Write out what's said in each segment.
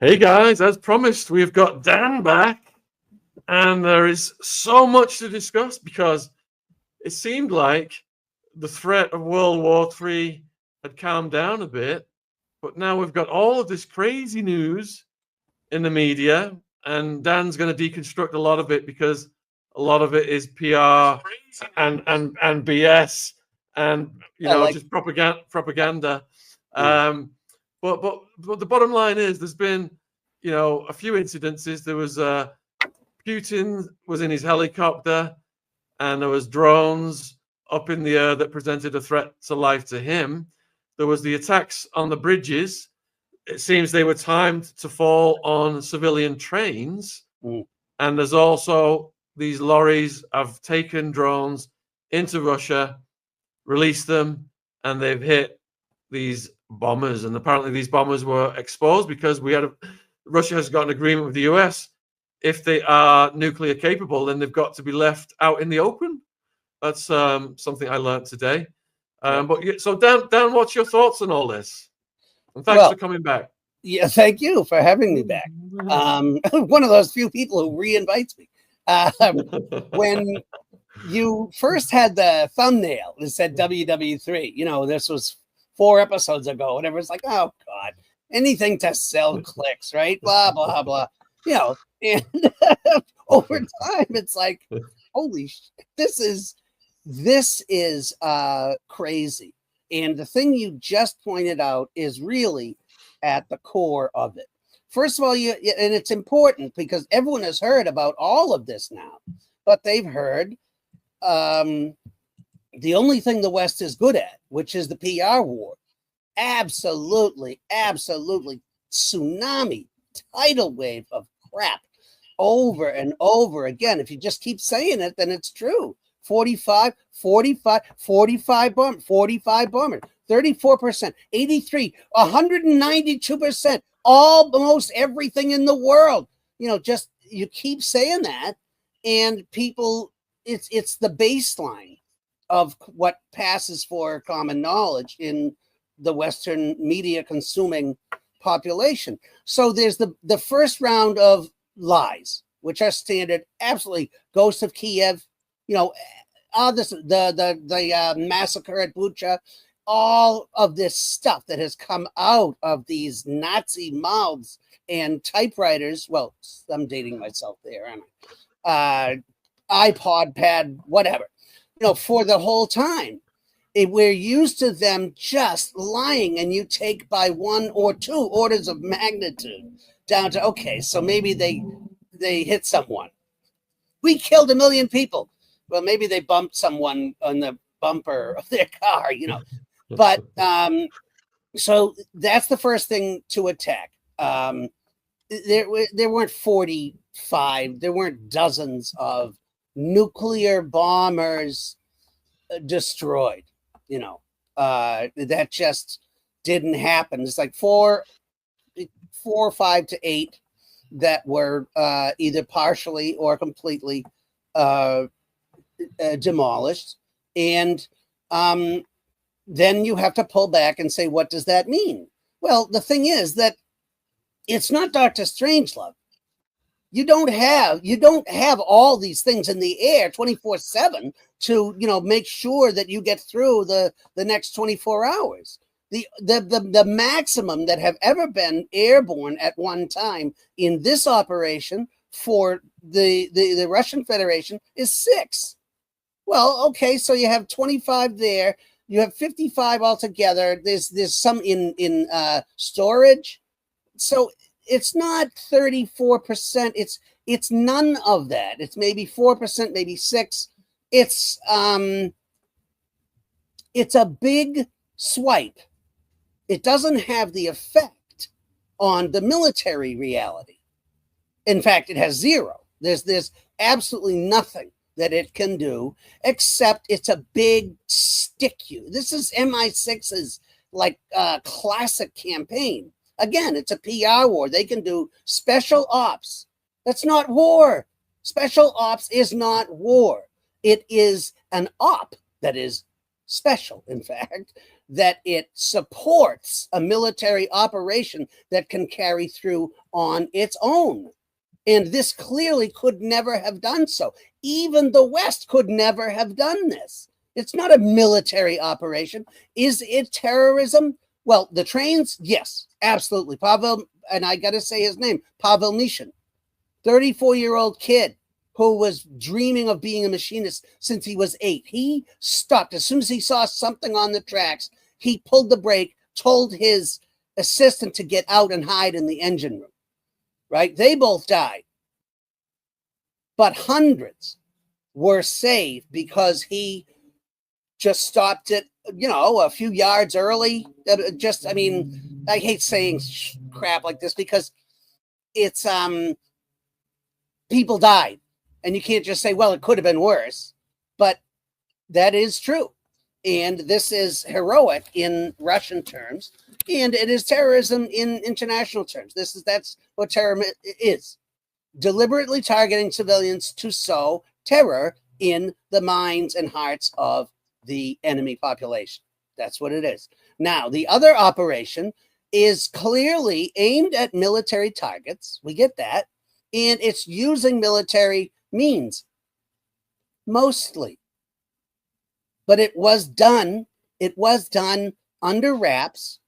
Hey guys, as promised, we've got Dan back, and there is so much to discuss because it seemed like the threat of World War III had calmed down a bit, but now we've got all of this crazy news in the media, and Dan's going to deconstruct a lot of it because a lot of it is PR and BS and just propaganda. Um, but the bottom line is there's been a few incidences. There was Putin was in his helicopter, and there was drones up in the air that presented a threat to life to him. There was the attacks on the bridges. It seems they were timed to fall on civilian trains. And there's also these lorries have taken drones into Russia, released them, and they've hit these bombers. And apparently these bombers were exposed because Russia has got an agreement with the US. If they are nuclear capable, then they've got to be left out in the open. That's something I learned today. So Dan, what's your thoughts on all this? And thanks for coming back. Yeah, thank you for having me back. One of those few people who re-invites me. When you first had the thumbnail that said WW3, this was 4 episodes ago, and everyone's like, oh God, anything to sell clicks, right? Blah, blah, blah. And over time, it's like, holy shit, this is crazy. And the thing you just pointed out is really at the core of it. First of all, and it's important because everyone has heard about all of this now, but they've heard the only thing the West is good at, which is the PR war. Absolutely tsunami, tidal wave of crap over and over again. If you just keep saying it, then it's true. 45 bomber, 34%, 83, 192%, almost everything in the world. Just you keep saying that, and people, it's the baseline of what passes for common knowledge in the Western media consuming population. So there's the first round of lies, which are standard, absolutely. Ghost of Kiev, the massacre at Bucha, all of this stuff that has come out of these Nazi mouths and typewriters. Well, I'm dating myself there, aren't I? iPod pad, whatever, for the whole time. We're used to them just lying, and you take by 1 or 2 orders of magnitude down to, okay, so maybe they hit someone. We killed 1 million people. Well, maybe they bumped someone on the bumper of their car, But so that's the first thing to attack. There weren't 45, there weren't dozens of nuclear bombers destroyed. That just didn't happen. It's like 4 or 5 to 8 that were either partially or completely demolished. And then you have to pull back and say, what does that mean? Well, the thing is that it's not Dr. Strangelove. You don't have all these things in the air 24/7 to make sure that you get through the next 24 hours. The maximum that have ever been airborne at one time in this operation for the Russian Federation is 6. Well, okay, so you have 25 there. You have 55 altogether. There's some in storage. So it's not 34%. It's none of that. It's maybe 4%, maybe 6%. It's a big swipe. It doesn't have the effect on the military reality. In fact, it has 0. There's absolutely nothing that it can do, except it's a big stick you. This is MI6's classic campaign. Again, it's a PR war. They can do special ops. That's not war. Special ops is not war. It is an op that is special, in fact, that it supports a military operation that can carry through on its own. And this clearly could never have done so. Even the West could never have done this. It's not a military operation. Is it terrorism? Well, the trains, yes, absolutely. Pavel, and I got to say his name, Pavel Mishin, 34-year-old kid who was dreaming of being a machinist since he was 8. He stopped. As soon as he saw something on the tracks, he pulled the brake, told his assistant to get out and hide in the engine room. Right? They both died. But hundreds were saved because he just stopped it, a few yards early. I hate saying crap like this because it's, people died. And you can't just say, well, it could have been worse. But that is true. And this is heroic in Russian terms. And it is terrorism in international terms. That's what terror is. Deliberately targeting civilians to sow terror in the minds and hearts of the enemy population. That's what it is. Now, the other operation is clearly aimed at military targets. We get that. And it's using military means, mostly. But it was done under wraps.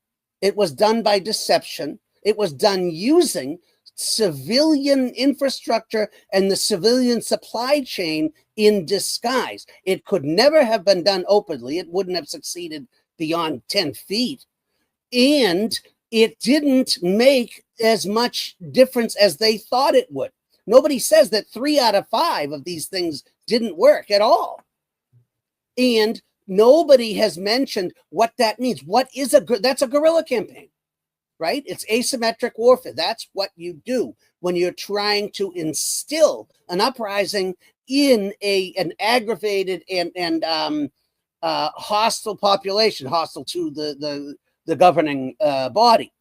It was done by deception. It was done using civilian infrastructure and the civilian supply chain in disguise. It could never have been done openly. It wouldn't have succeeded beyond 10 feet. And it didn't make as much difference as they thought it would. Nobody says that 3 out of 5 of these things didn't work at all. And nobody has mentioned what that means. That's a guerrilla campaign, right? It's asymmetric warfare. That's what you do when you're trying to instill an uprising in an aggravated and hostile population, hostile to the governing body.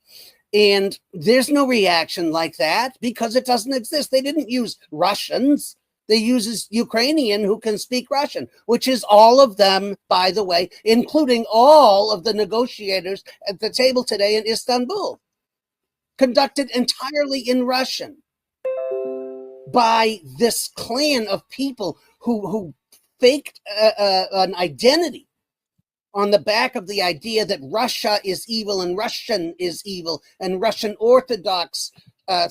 And there's no reaction like that because it doesn't exist. They didn't use Russians. They use Ukrainian who can speak Russian, which is all of them, by the way, including all of the negotiators at the table today in Istanbul, conducted entirely in Russian by this clan of people who faked an identity on the back of the idea that Russia is evil and Russian is evil and Russian Orthodox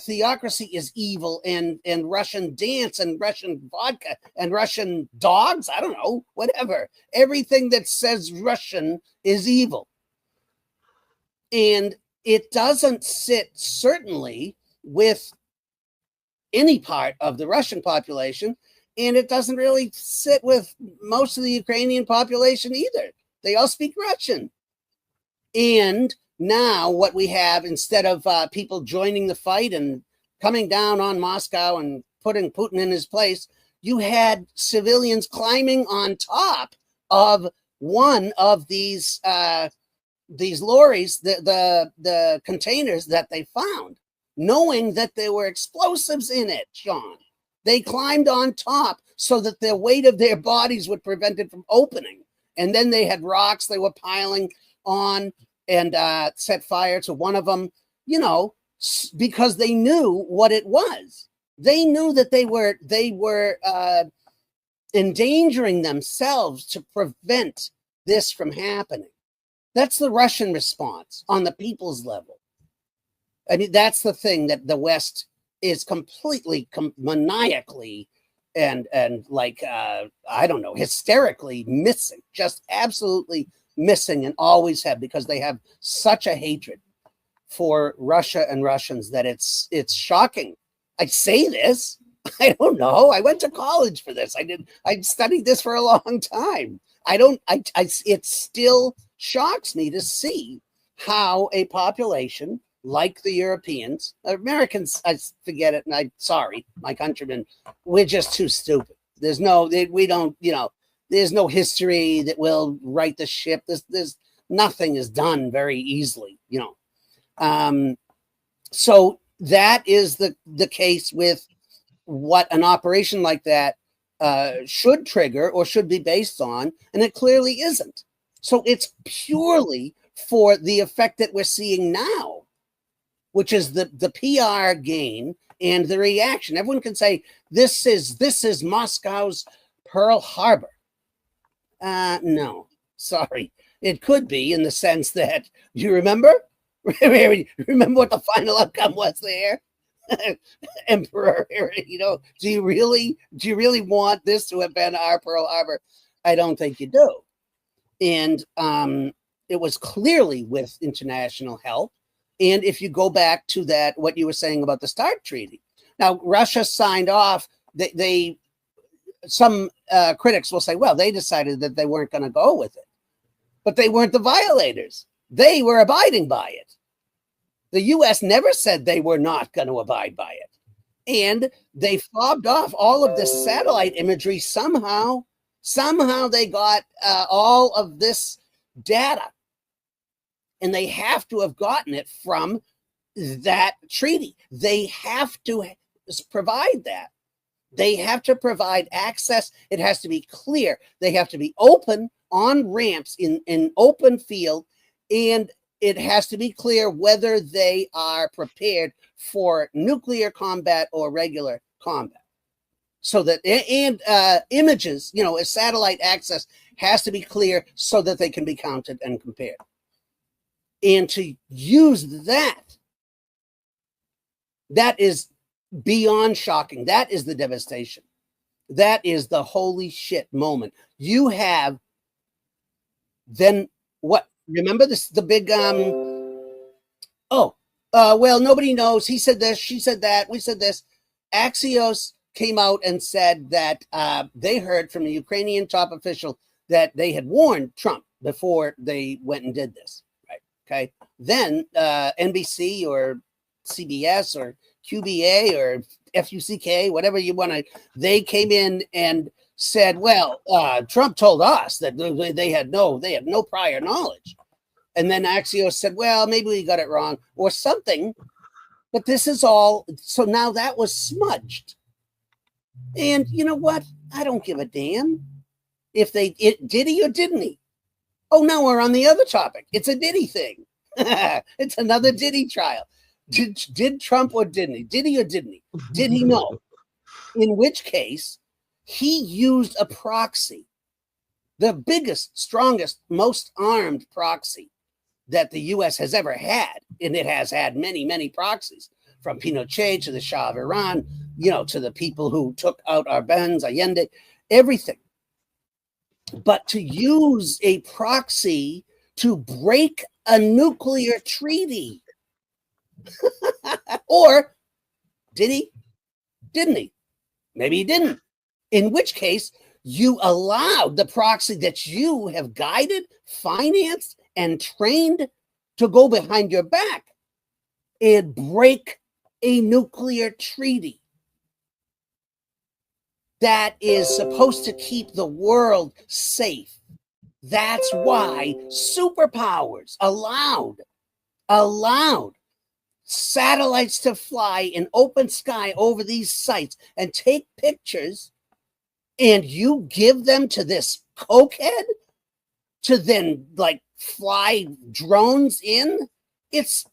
theocracy is evil and Russian dance and Russian vodka and Russian dogs. I don't know, whatever. Everything that says Russian is evil. And it doesn't sit certainly with any part of the Russian population. And it doesn't really sit with most of the Ukrainian population either. They all speak Russian. And now what we have, instead of people joining the fight and coming down on Moscow and putting Putin in his place, you had civilians climbing on top of one of these lorries, the containers that they found, knowing that there were explosives in it, Shaun. They climbed on top so that the weight of their bodies would prevent it from opening. And then they had rocks they were piling on and set fire to one of them, because they knew what it was. They knew that they were endangering themselves to prevent this from happening. That's the Russian response on the people's level. I mean, that's the thing that the West is completely maniacally and I don't know, hysterically missing, just absolutely missing, and always have, because they have such a hatred for Russia and Russians that it's shocking. I say this, I don't know. I went to college for this. I studied this for a long time. It still shocks me to see how a population like the Europeans, Americans, I forget it, and I'm sorry, my countrymen, we're just too stupid. There's no history that will right the ship. There's nothing is done very easily, So that is the case with what an operation like that should trigger or should be based on, and it clearly isn't. So it's purely for the effect that we're seeing now, which is the PR gain and the reaction. Everyone can say this is Moscow's Pearl Harbor. No, sorry. It could be, in the sense that, you remember? Remember what the final outcome was there? Emperor, do you really want this to have been our Pearl Harbor? I don't think you do. And it was clearly with international help. And if you go back to that, what you were saying about the START Treaty. Now, Russia signed off. Some critics will say, well, they decided that they weren't going to go with it. But they weren't the violators. They were abiding by it. The U.S. never said they were not going to abide by it. And they fobbed off all of this satellite imagery somehow. Somehow they got all of this data. And they have to have gotten it from that treaty. They have to provide that. They have to provide access. It has to be clear. They have to be open on ramps in open field. And it has to be clear whether they are prepared for nuclear combat or regular combat. So that, and images, satellite access has to be clear so that they can be counted and compared. And to use that is beyond shocking. That is the devastation. That is the holy shit moment. You have then what? Remember this, the big, well, nobody knows. He said this, she said that, we said this. Axios came out and said that they heard from a Ukrainian top official that they had warned Trump before they went and did this. Right. Okay. Then NBC or CBS or QBA or FUCK, whatever you want to, they came in and said, well, Trump told us that they had no prior knowledge. And then Axios said, well, maybe we got it wrong or something. But this is all. So now that was smudged. And you know what? I don't give a damn if did he or didn't he? Oh, now we're on the other topic. It's a did he thing. It's another did he trial. Did Trump or didn't he? Did he or didn't he? Did he know? In which case, he used a proxy, the biggest, strongest, most armed proxy that the U.S. has ever had. And it has had many, many proxies, from Pinochet to the Shah of Iran, to the people who took out Arbenz, Allende, everything. But to use a proxy to break a nuclear treaty. Or did he? Didn't he? Maybe he didn't. In which case, you allowed the proxy that you have guided, financed, and trained to go behind your back and break a nuclear treaty that is supposed to keep the world safe. That's why superpowers allowed satellites to fly in open sky over these sites and take pictures, and you give them to this cokehead to then fly drones in. It's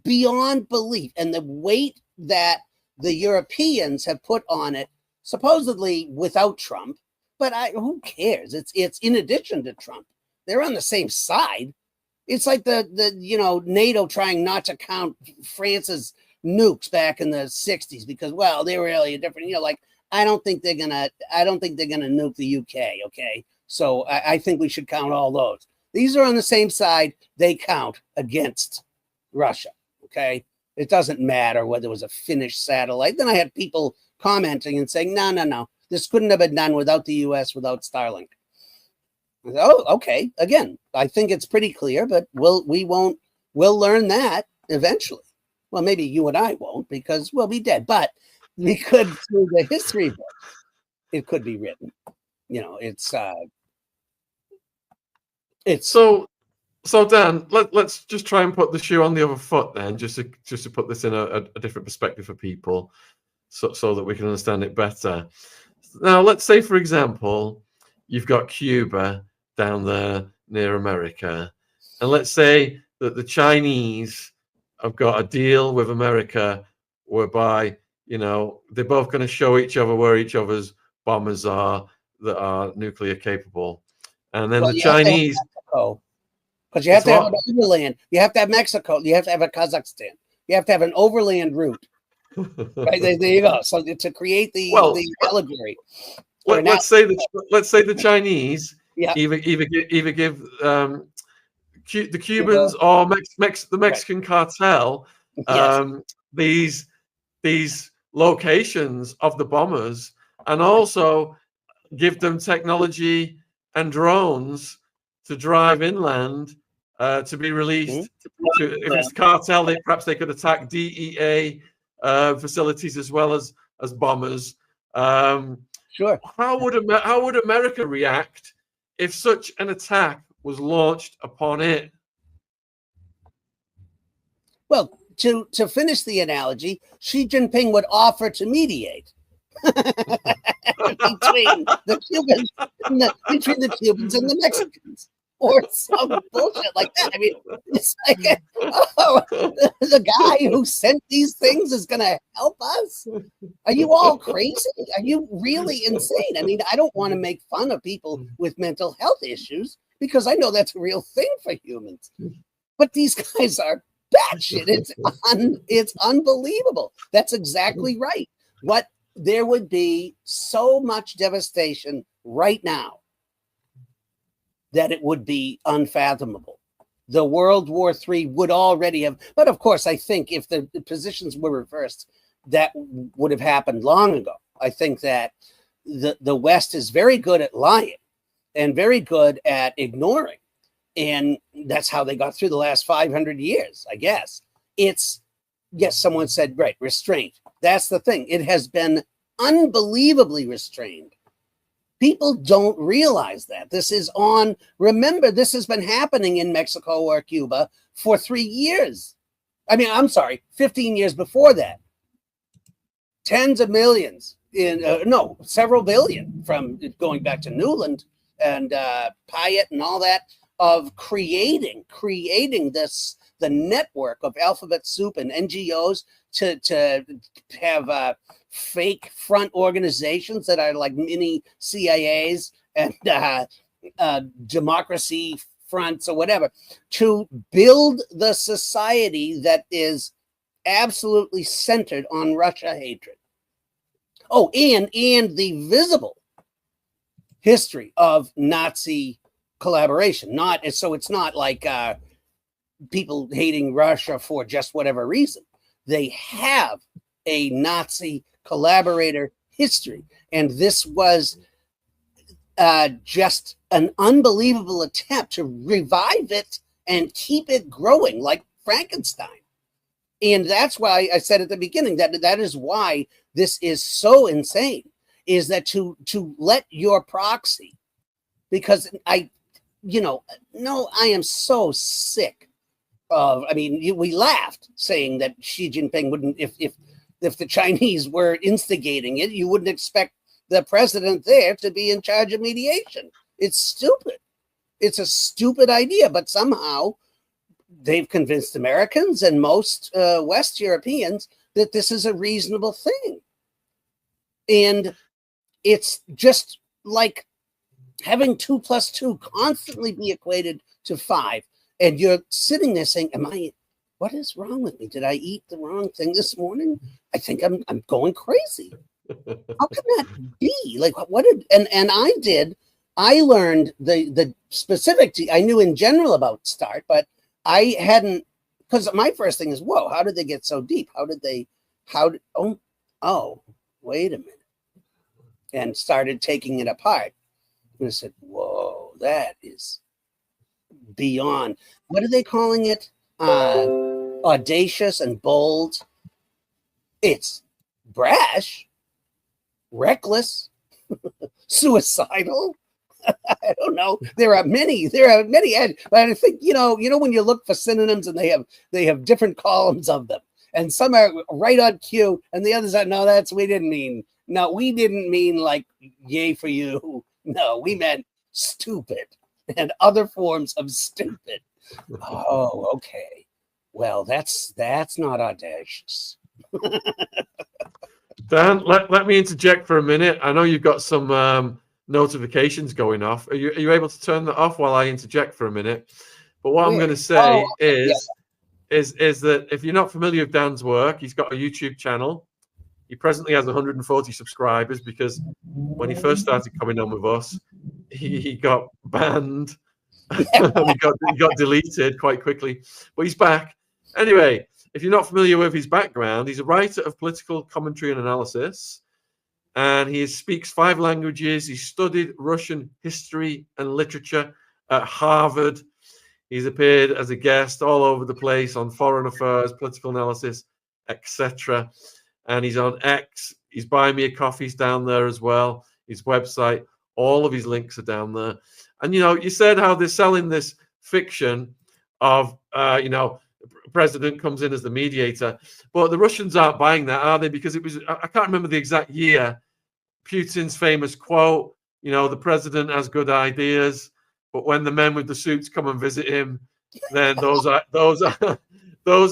beyond belief. And the weight that the Europeans have put on it, supposedly without Trump, but who cares? It's in addition to Trump. They're on the same side. It's like the NATO trying not to count France's nukes back in the 60s because, well, they were really a different, I don't think they're gonna nuke the UK. Okay. So I think we should count all those. These are on the same side. They count against Russia. Okay. It doesn't matter whether it was a Finnish satellite. Then I had people commenting and saying, no. This couldn't have been done without the US, without Starlink. Oh, okay. Again, I think it's pretty clear, but we'll learn that eventually. Well, maybe you and I won't because we'll be dead, but we could, through the history book, it could be written. It's so Dan, let's just try and put the shoe on the other foot then, just to put this in a different perspective for people, so that we can understand it better. Now, let's say, for example, you've got Cuba down there near America, and let's say that the Chinese have got a deal with America whereby, they're both going to show each other where each other's bombers are that are nuclear capable. And then Well, the you have to have Chinese. Mexico, because you have It's to have what? an overland. You have to have Mexico. You have to have a Kazakhstan. You have to have an overland route. Right, there you go. So to create Well, the allegory. Or let's say the Chinese Yeah. either give the Cuba. Cubans or the Mexican cartel Yes. these locations of the bombers, and also give them technology and drones to drive inland, to be released. If it's cartel, perhaps they could attack DEA facilities as well as bombers. Sure. How would America react if such an attack was launched upon it? Well, to finish the analogy, Xi Jinping would offer to mediate between the Cubans and the Mexicans, or some bullshit like that. I mean, it's like, the guy who sent these things is going to help us? Are you all crazy? Are you really insane? I mean, I don't want to make fun of people with mental health issues, because I know that's a real thing for humans. But these guys are batshit. It's unbelievable. That's exactly right. There would be so much devastation right now that it would be unfathomable. The World War III would already have, but of course, I think if the positions were reversed, that would have happened long ago. I think that the West is very good at lying and very good at ignoring. And that's how they got through the last 500 years, I guess. Yes, someone said, right, restraint. That's the thing. It has been unbelievably restrained. People don't realize that. Remember, this has been happening in Mexico or Cuba for 3 years. I mean, I'm sorry, 15 years before that. Tens of millions, several billion, from going back to Newland and Pyatt and all that, of creating the network of alphabet soup and NGOs to have fake front organizations that are like mini CIAs and democracy fronts or whatever, to build the society that is absolutely centered on Russia hatred. Oh, and the visible history of Nazi collaboration. So it's not like people hating Russia for just whatever reason. They have a Nazi collaborator history, and this was just an unbelievable attempt to revive it and keep it growing like Frankenstein. And that's why I said at the beginning that is why this is so insane, is that to let your proxy, because I am so sick of, we laughed saying that Xi Jinping wouldn't, if the Chinese were instigating it, you wouldn't expect the president there to be in charge of mediation. It's stupid. It's a stupid idea, but somehow they've convinced Americans and most West Europeans that this is a reasonable thing. And it's just like having 2 + 2 constantly be equated to 5. And you're sitting there saying, what is wrong with me? Did I eat the wrong thing this morning? I think I'm going crazy. How can that be? Like, I learned the specific, I knew in general about START, but I hadn't, because my first thing is, whoa, how did they get so deep? Wait a minute. And started taking it apart. And I said, whoa, that is beyond, what are they calling it? Audacious and bold. It's brash, reckless, suicidal. I don't know. There are many, but I think, when you look for synonyms and they have different columns of them, and some are right on cue and the others are, we didn't mean like yay for you. No, we meant stupid. and other forms of stupid. Oh, okay. Well, that's not audacious. Dan, let me interject for a minute. I know you've got some notifications going off. Are you able to turn that off while I interject for a minute? But what I'm going to say yeah. is that if you're not familiar with Dan's work, he's got a YouTube channel. He presently has 140 subscribers because when he first started coming on with us, he got banned. He got deleted quite quickly, but he's back. Anyway, if you're not familiar with his background, he's a writer of political commentary and analysis, and he speaks 5 languages. He studied Russian history and literature at Harvard. He's appeared as a guest all over the place on foreign affairs, political analysis, etc. And he's on X. His Buy Me a Coffee's down there as well. His website, all of his links are down there. And, you said how they're selling this fiction of, the president comes in as the mediator. But the Russians aren't buying that, are they? Because it was, I can't remember the exact year, Putin's famous quote, the president has good ideas, but when the men with the suits come and visit him, then those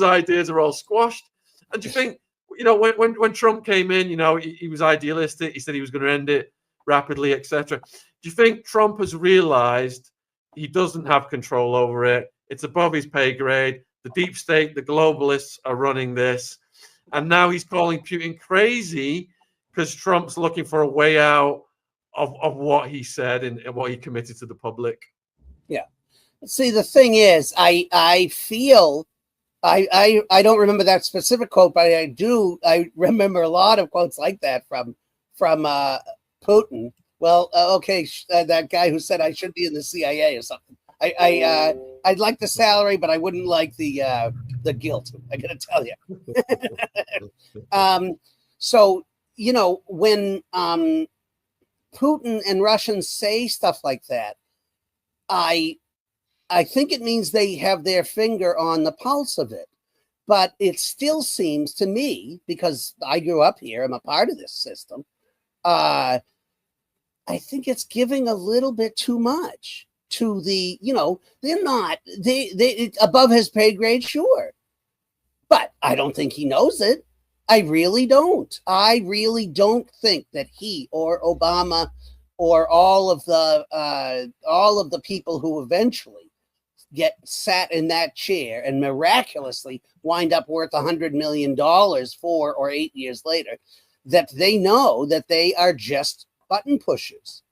ideas are all squashed. And do you think, when Trump came in, he was idealistic. He said he was going to end it rapidly, etc. Do you think Trump has realized he doesn't have control over it? It's above his pay grade. The deep state, the globalists are running this. And now he's calling Putin crazy because Trump's looking for a way out of what he said and what he committed to the public. Yeah. See, the thing is, I feel I don't remember that specific quote, but I remember a lot of quotes like that from Putin. Well, okay, that guy who said I should be in the CIA or something. I'd like the salary, but I wouldn't like the guilt. I gotta tell you. So when Putin and Russians say stuff like that, I think it means they have their finger on the pulse of it. But it still seems to me, because I grew up here, I'm a part of this system, I think it's giving a little bit too much to the, they above his pay grade, sure. But I don't think he knows it. I really don't. I really don't think that he or Obama or all of the people who eventually get sat in that chair and miraculously wind up worth $100 million 4 or 8 years later, that they know that they are just button pushers.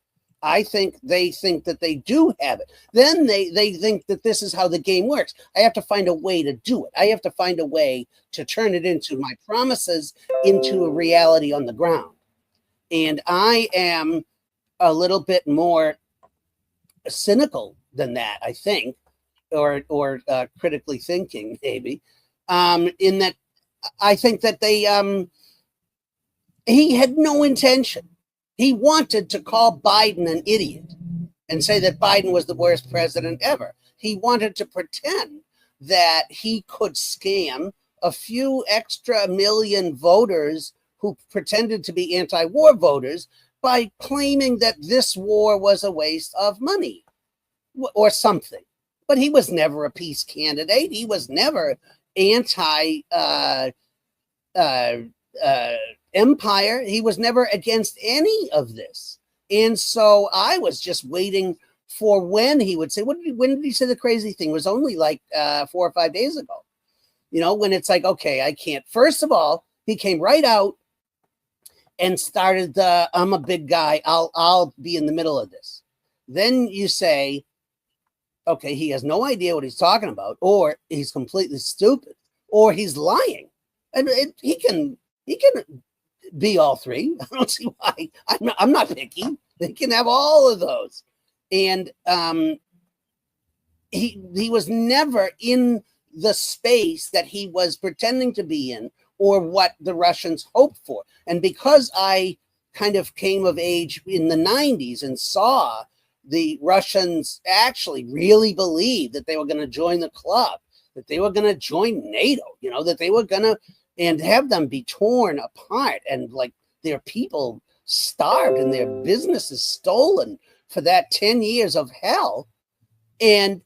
I think they think that they do have it. Then they think that this is how the game works. I have to find a way to do it. I have to find a way to turn it into my promises into a reality on the ground. And I am a little bit more cynical than that, I think, or critically thinking, maybe, in that I think that he had no intention. He wanted to call Biden an idiot and say that Biden was the worst president ever. He wanted to pretend that he could scam a few extra million voters who pretended to be anti-war voters by claiming that this war was a waste of money or something. But he was never a peace candidate. He was never empire. He was never against any of this. And so I was just waiting for when he would say, when did he say the crazy thing? It was only like 4 or 5 days ago. When it's like, okay, I can't. First of all, he came right out and started I'm a big guy. I'll be in the middle of this. Then you say, okay, he has no idea what he's talking about, or he's completely stupid, or he's lying. And he can be all three. I don't see why. I'm not picky. They can have all of those. And he was never in the space that he was pretending to be in, or what the Russians hoped for. And because I kind of came of age in the 90s and saw the Russians actually really believe that they were going to join the club, that they were going to join NATO, that they were going to, and have them be torn apart and like their people starved and their businesses stolen for that 10 years of hell. And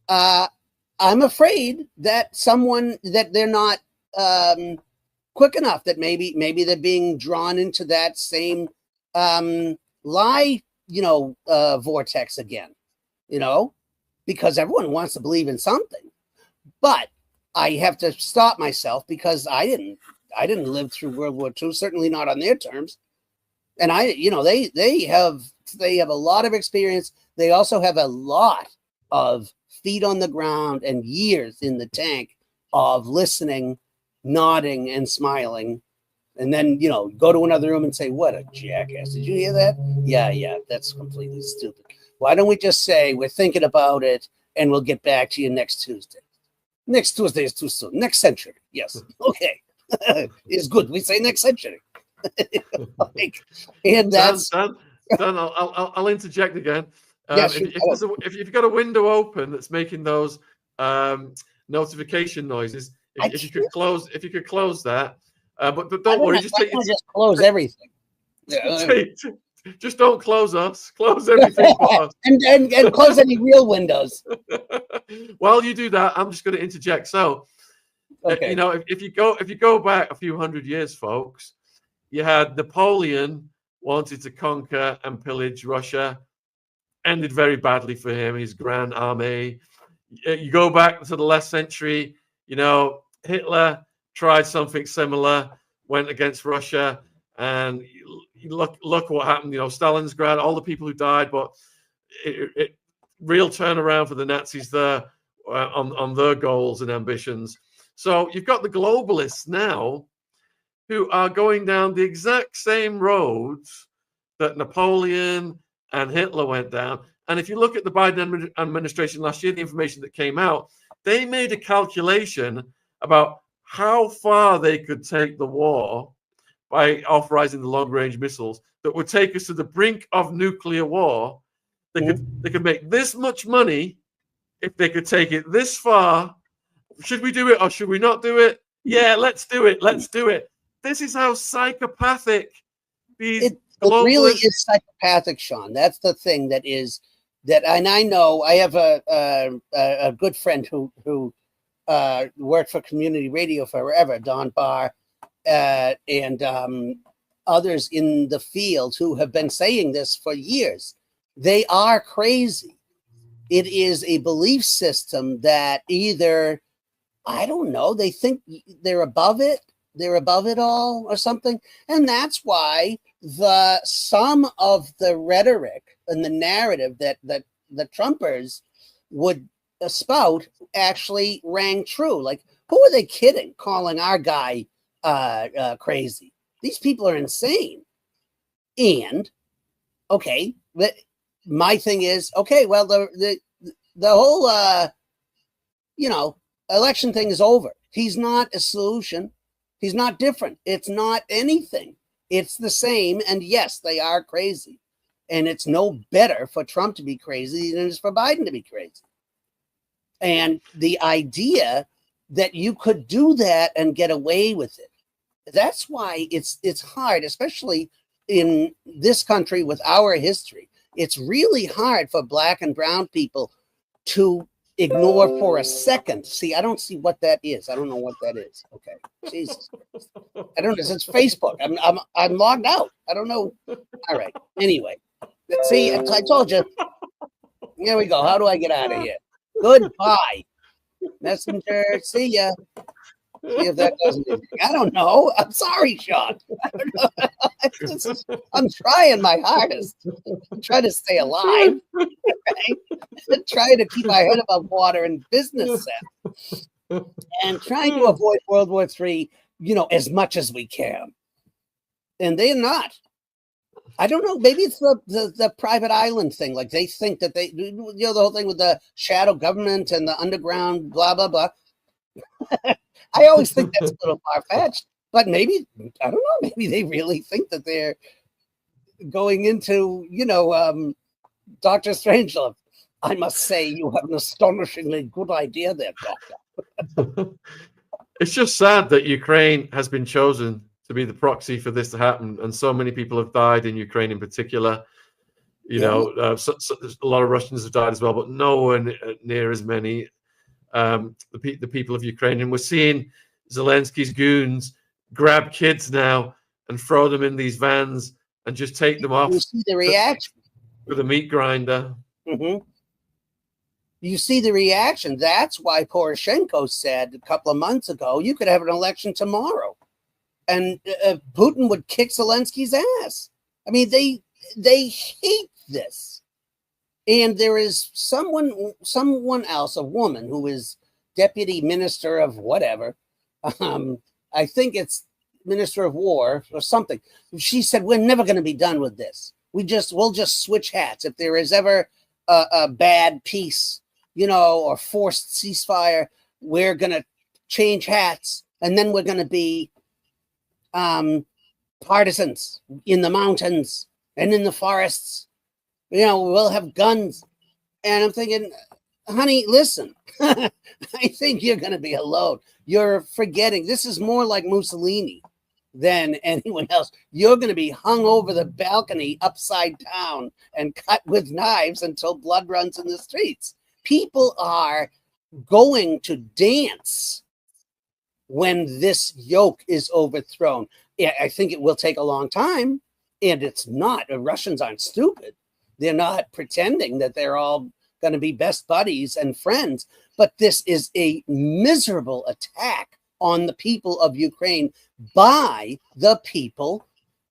I'm afraid that they're not quick enough, that maybe they're being drawn into that same lie, vortex again, because everyone wants to believe in something. But I have to stop myself, because I didn't live through World War II, certainly not on their terms. And they have a lot of experience. They also have a lot of feet on the ground and years in the tank of listening, nodding, and smiling. And then, go to another room and say, what a jackass. Did you hear that? Yeah, that's completely stupid. Why don't we just say we're thinking about it and we'll get back to you next Tuesday? Next Tuesday is too soon. Next century. Yes. Okay. It's good. We say next century. And that's... Dan, I'll interject again. Yes, if you've got a window open that's making those notification noises, if you could close that, but don't worry, just close everything. Just don't close us. Close everything but us. and close any real windows. While you do that, I'm just going to interject. So, okay. if you go back a few hundred years, folks, you had Napoleon wanted to conquer and pillage Russia. Ended very badly for him, his grand army. You go back to the last century, Hitler tried something similar, went against Russia, and look what happened. Stalingrad, all the people who died, but it real turnaround for the Nazis there on their goals and ambitions. So you've got the globalists now who are going down the exact same roads that Napoleon and Hitler went down. And if you look at the Biden administration last year, the information that came out, they made a calculation about how far they could take the war by authorizing the long-range missiles that would take us to the brink of nuclear war. They could make this much money if they could take it this far. Should we do it or should we not do it? Yeah, let's do it. Let's do it. This is how psychopathic these It really is psychopathic, Shaun. That's the thing and I know I have a good friend who worked for community radio forever, Don Barr, and others in the field who have been saying this for years. They are crazy. It is a belief system that either, I don't know, they think they're above it all or something. And that's why some of the rhetoric and the narrative that the Trumpers would spout actually rang true. Like, who are they kidding, calling our guy crazy? These people are insane. And okay, my thing is, okay, well, the whole election thing is over. He's not a solution. He's not different. It's not anything. It's the same. And yes, they are crazy. And it's no better for Trump to be crazy than it is for Biden to be crazy. And the idea that you could do that and get away with it, that's why it's hard, especially in this country with our history. It's really hard for Black and brown people to ignore for a second. See, I don't see what that is. I don't know what that is. Okay, Jesus Christ. I don't know. It's Facebook. I'm logged out. I don't know. All right. Anyway, see, I told you. Here we go. How do I get out of here? Goodbye, Messenger. See ya. See if that does anything. I don't know. I'm sorry, Shaun. I don't know. I'm trying my hardest. I'm trying to stay alive. Right? I'm trying to keep my head above water in business sense. And trying to avoid World War III, as much as we can. And they're not. I don't know. Maybe it's the private island thing. Like they think that the whole thing with the shadow government and the underground, blah, blah, blah. I always think that's a little far-fetched, but maybe, I don't know, maybe they really think that they're going into, Dr. Strangelove. I must say you have an astonishingly good idea there, Doctor. It's just sad that Ukraine has been chosen to be the proxy for this to happen, and so many people have died in Ukraine in particular. A lot of Russians have died as well, but nowhere near as many. The people of Ukraine, and we're seeing Zelensky's goons grab kids now and throw them in these vans and just take them off. You see the reaction with a meat grinder. Mm-hmm. You see the reaction. That's why Poroshenko said a couple of months ago, you could have an election tomorrow, and Putin would kick Zelensky's ass. I mean, they hate this. And there is someone else, a woman who is deputy minister of whatever. I think it's minister of war or something. She said, we're never going to be done with this. We'll just switch hats. If there is ever a bad peace, or forced ceasefire, we're going to change hats, and then we're going to be partisans in the mountains and in the forests. We'll have guns. And I'm thinking, honey, listen, I think you're going to be alone. You're forgetting. This is more like Mussolini than anyone else. You're going to be hung over the balcony upside down and cut with knives until blood runs in the streets. People are going to dance when this yoke is overthrown. I think it will take a long time, and it's not. The Russians aren't stupid. They're not pretending that they're all going to be best buddies and friends, but this is a miserable attack on the people of Ukraine by the people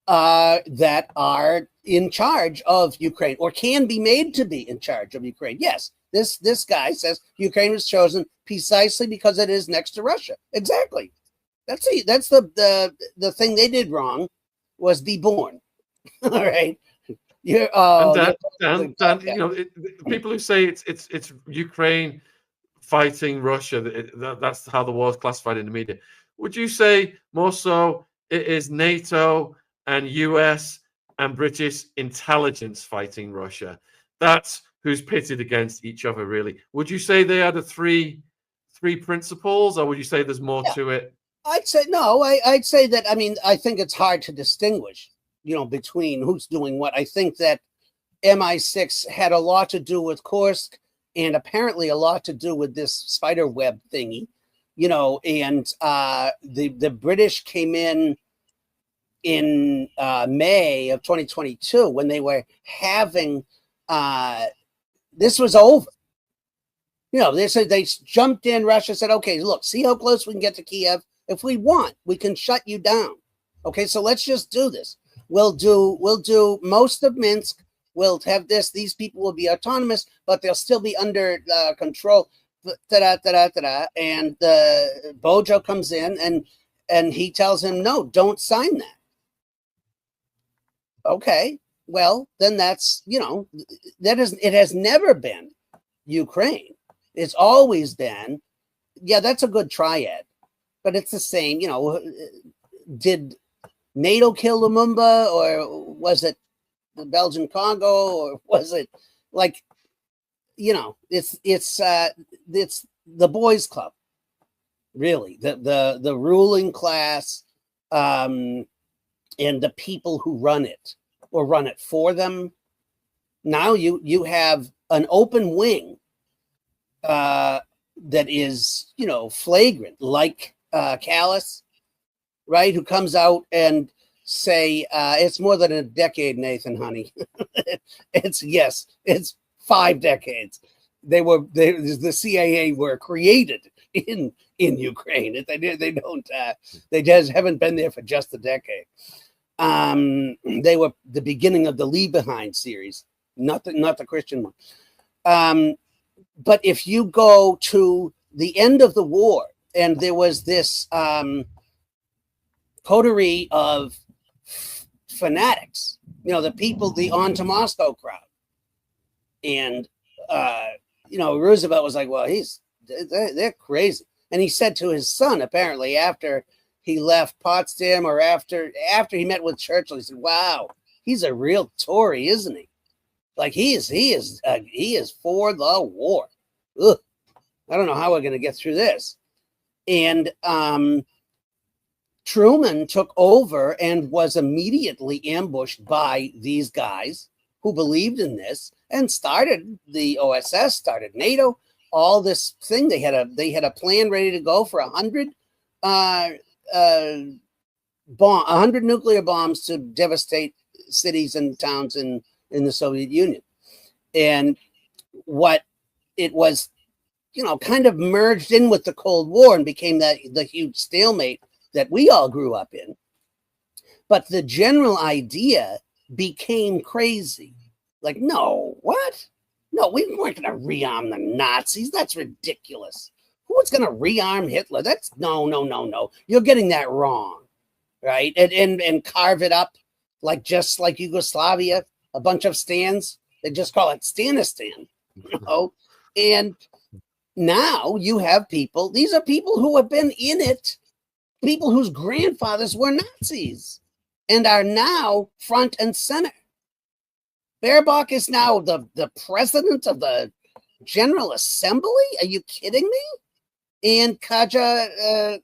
that are in charge of Ukraine, or can be made to be in charge of Ukraine. Yes, this guy says Ukraine was chosen precisely because it is next to Russia. Exactly. That's the thing they did wrong, was be born. All right. Dan, people who say it's Ukraine fighting Russia, that's how the war is classified in the media. Would you say more so it is NATO and US and British intelligence fighting Russia? That's who's pitted against each other, really. Would you say they are the three principles, or would you say there's more to it? I'd say no. I'd say that. I mean, I think it's hard to distinguish, between who's doing what. I think that MI6 had a lot to do with Kursk, and apparently a lot to do with this spider web thingy, and the British came in May of 2022 when they were having this was over. They said they jumped in. Russia said, okay, look, see how close we can get to Kiev. If we want, we can shut you down. Okay, so let's just do this. We'll do most of Minsk. We'll have this. These people will be autonomous, but they'll still be under control. And Bojo comes in and he tells him, no, don't sign that. Okay, well, then that's, it has never been Ukraine. It's always been, that's a good triad, but it's the same, did NATO kill Lumumba, or was it the Belgian Congo, or was it like, it's the boys' club, really, the ruling class, and the people who run it or run it for them. Now you have an open wing that is, flagrant, like Callis, right, who comes out and say, it's more than a decade, Nathan, honey. It's 5 decades. The CIA were created in Ukraine. They just haven't been there for just a decade. They were the beginning of the Leave Behind series, not the Christian one. But if you go to the end of the war, and there was this coterie of fanatics, the people, the On to Moscow crowd. And, Roosevelt was like, well, they're crazy. And he said to his son, apparently, after he left Potsdam, or after he met with Churchill, he said, wow, he's a real Tory, isn't he? Like he is for the war. Ugh. I don't know how we're going to get through this. And Truman took over and was immediately ambushed by these guys who believed in this and started the OSS, started NATO, all this thing. They had a plan ready to go for 100 100 nuclear bombs to devastate cities and towns in the Soviet Union. And what it was, kind of merged in with the Cold War and became the huge stalemate that we all grew up in. But the general idea became crazy. Like, no, what? No, we weren't going to rearm the Nazis. That's ridiculous. Who's going to rearm Hitler? That's no. You're getting that wrong, right? And carve it up just like Yugoslavia, a bunch of stands. They just call it Stanistan, And now you have people. These are people who have been in it, people whose grandfathers were Nazis and are now front and center. Baerbock is now the president of the General Assembly. Are you kidding me? And Kaja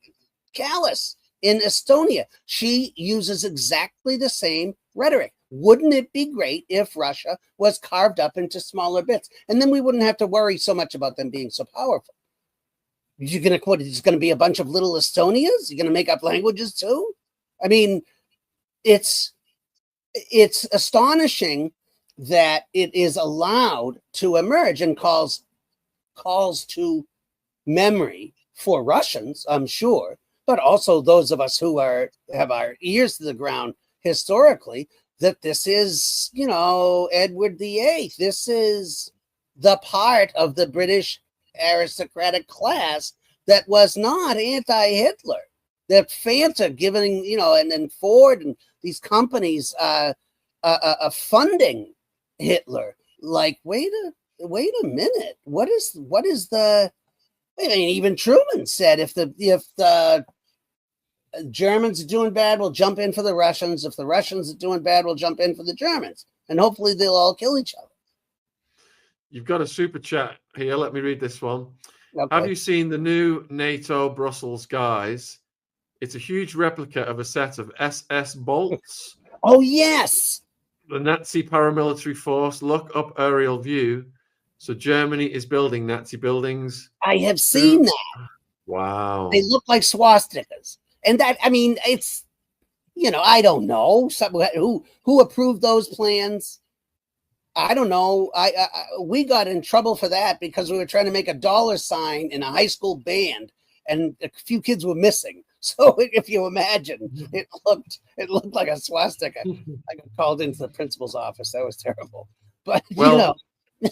Kallas in Estonia, she uses exactly the same rhetoric. Wouldn't it be great if Russia was carved up into smaller bits? And then we wouldn't have to worry so much about them being so powerful. You're going to quote, it's going to be a bunch of little Estonias? You're going to make up languages too? I mean, it's astonishing that it is allowed to emerge and calls to memory for Russians, I'm sure, but also those of us who have our ears to the ground historically, that this is, Edward VIII. This is the part of the British aristocratic class that was not anti-Hitler. That Fanta giving, and then Ford and these companies funding Hitler. Like, wait a minute. What is the? I mean, even Truman said if the Germans are doing bad, we'll jump in for the Russians. If the Russians are doing bad, we'll jump in for the Germans, and hopefully they'll all kill each other. You've got a super chat here. Let me read this one. Okay. Have you seen the new NATO Brussels guys? It's a huge replica of a set of SS bolts. Oh, yes. The Nazi paramilitary force. Look up aerial view. So Germany is building Nazi buildings. I have seen that. Wow. They look like swastikas. And that, I mean, it's, I don't know. Who approved those plans? I don't know. We got in trouble for that because we were trying to make a $$ sign in a high school band and a few kids were missing. So if you imagine, it looked like a swastika. I got called into the principal's office. That was terrible. But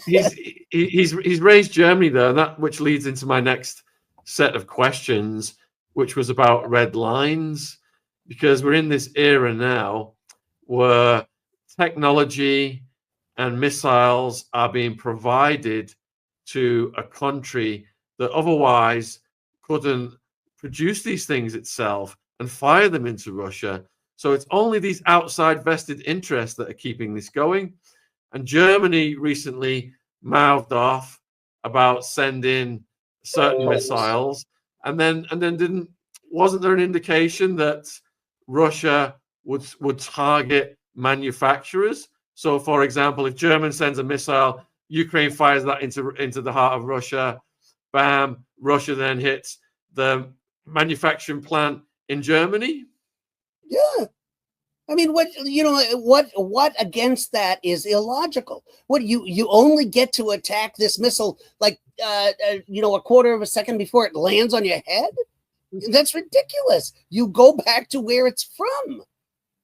he's raised Germany there, that which leads into my next set of questions, which was about red lines, because we're in this era now where technology and missiles are being provided to a country that otherwise couldn't produce these things itself and fire them into Russia. So it's only these outside vested interests that are keeping this going. And Germany recently mouthed off about sending certain missiles, and then wasn't there an indication that Russia would target manufacturers? So, for example, if Germany sends a missile, Ukraine fires that into the heart of Russia. Bam! Russia then hits the manufacturing plant in Germany. Yeah. I mean, what against that is illogical? What you only get to attack this missile like a quarter of a second before it lands on your head? That's ridiculous. You go back to where it's from.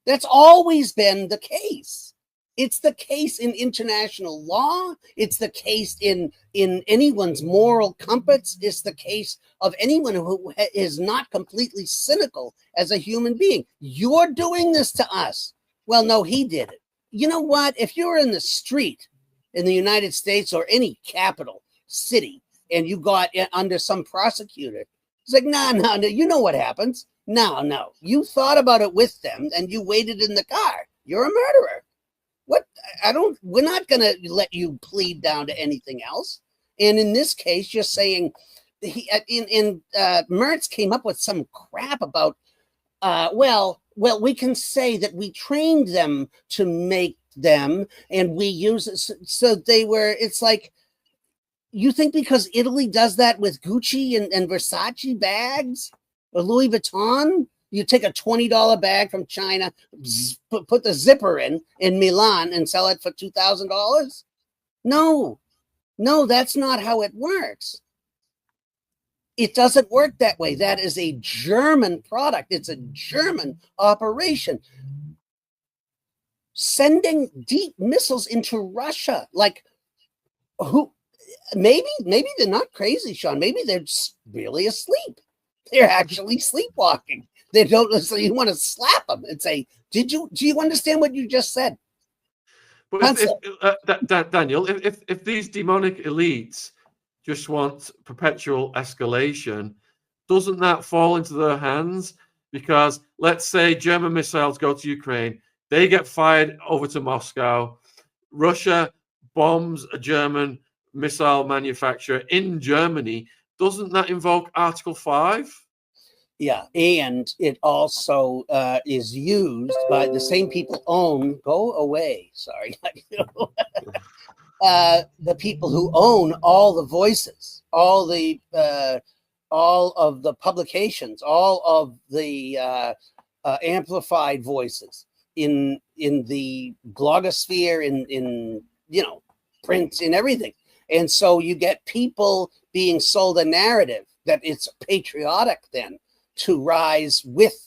That's always been the case. It's the case in international law. It's the case in anyone's moral compass. It's the case of anyone who is not completely cynical as a human being. You're doing this to us. Well, no, he did it. You know what? If you're in the street in the United States or any capital city and you got under some prosecutor, it's like, no, you know what happens. No. You thought about it with them and you waited in the car. You're a murderer. We're not going to let you plead down to anything else. And in this case, you're saying Mertz came up with some crap about, we can say that we trained them to make them, and we use it. So they were, it's like, you think because Italy does that with Gucci and Versace bags or Louis Vuitton, you take a $20 bag from China, put the zipper in Milan and sell it for $2,000? No, that's not how it works. It doesn't work that way. That is a German product. It's a German operation. Sending deep missiles into Russia, like who? Maybe they're not crazy, Shaun. Maybe they're really asleep. They're actually sleepwalking. They don't. So you want to slap them and say, do you understand what you just said?" But Daniel, if these demonic elites just want perpetual escalation, doesn't that fall into their hands? Because let's say German missiles go to Ukraine, they get fired over to Moscow. Russia bombs a German missile manufacturer in Germany. Doesn't that invoke Article 5? Yeah, and it also is used by the same people own. Go away. Sorry. The people who own all the voices, all of the publications, all of the amplified voices in the blogosphere, in print, in everything. And so you get people being sold a narrative that it's patriotic then to rise with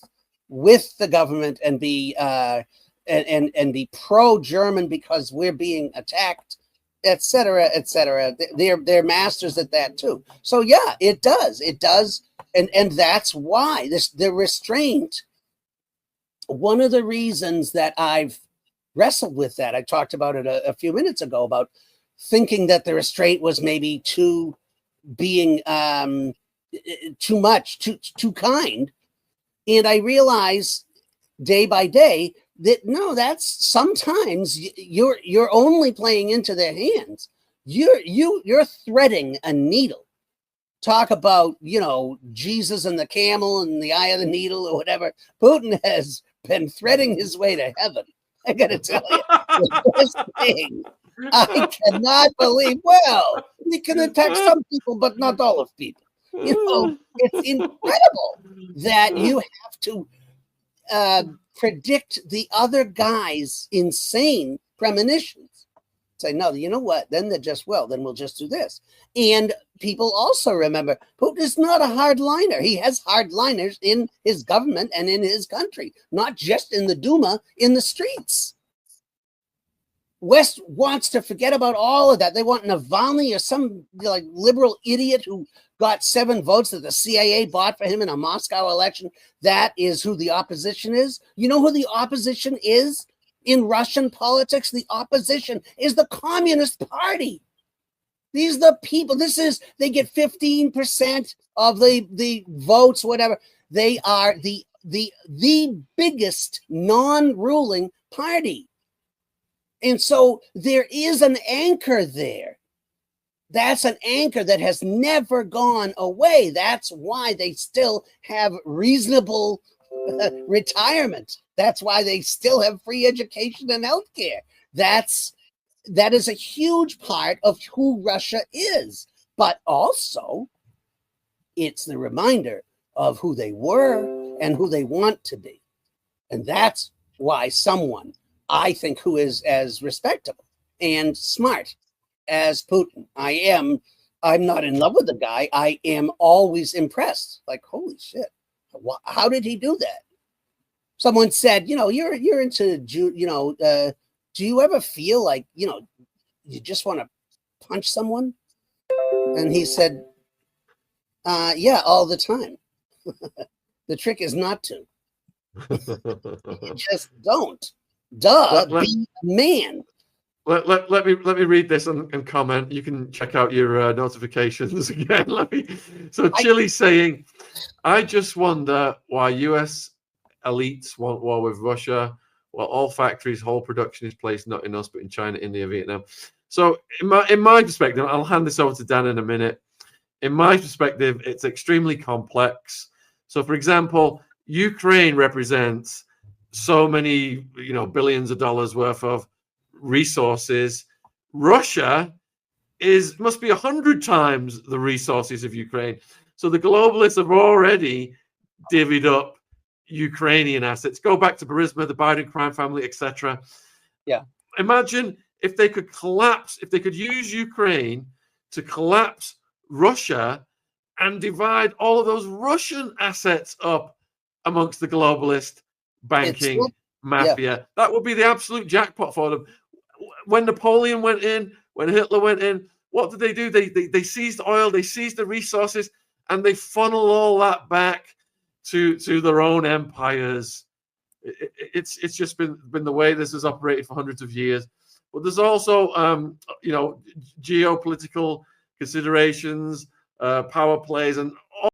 the government and be and be pro-German because we're being attacked, etc., etc. They're masters at that too. So yeah, it does, and that's why the restraint. One of the reasons that I've wrestled with that, I talked about it a few minutes ago, about thinking that the restraint was maybe too much, too kind. And I realize day by day that no, that's sometimes you're only playing into their hands. You're threading a needle. Talk about, Jesus and the camel and the eye of the needle or whatever. Putin has been threading his way to heaven. I got to tell you, this thing, I cannot believe. Well, we can attack some people, but not all of people. It's incredible that you have to predict the other guy's insane premonitions. Say, no, you know what? Then then we'll just do this. And people also remember, Putin is not a hardliner. He has hardliners in his government and in his country, not just in the Duma, in the streets. West wants to forget about all of that. They want Navalny or some liberal idiot who got 7 votes that the CIA bought for him in a Moscow election. That is who the opposition is. You know who the opposition is in Russian politics? The opposition is the Communist Party. These are the people. They get 15% of the votes, whatever. They are the biggest non-ruling party. And so there is an anchor there. That's an anchor that has never gone away. That's why they still have reasonable retirement. That's why they still have free education and healthcare. That is a huge part of who Russia is. But also, it's the reminder of who they were and who they want to be. And that's why someone, I think, who is as respectable and smart as Putin, I'm not in love with the guy. I am always impressed. Like, holy shit, how did he do that? Someone said, you're into, do you ever feel like, you just want to punch someone? And he said, yeah, all the time. The trick is not to. You just don't. Duh, be a man. Let me read this and comment. You can check out your notifications again. So Chili's saying, I just wonder why US elites want war with Russia, while all factories, whole production is placed not in us, but in China, India, Vietnam. So in my perspective, I'll hand this over to Dan in a minute. In my perspective, it's extremely complex. So, for example, Ukraine represents so many, billions of dollars worth of resources. Russia must be 100 times the resources of Ukraine. So the globalists have already divvied up Ukrainian assets. Go back to Burisma, the Biden crime family, etc. Yeah. Imagine if they could collapse, if they could use Ukraine to collapse Russia and divide all of those Russian assets up amongst the globalist banking mafia. That would be the absolute jackpot for them. When Napoleon went in, when Hitler went in, what did they do? They seized oil, they seized the resources, and they funnel all that back to their own empires. It's just been the way this has operated for hundreds of years. But there's also geopolitical considerations, power plays, and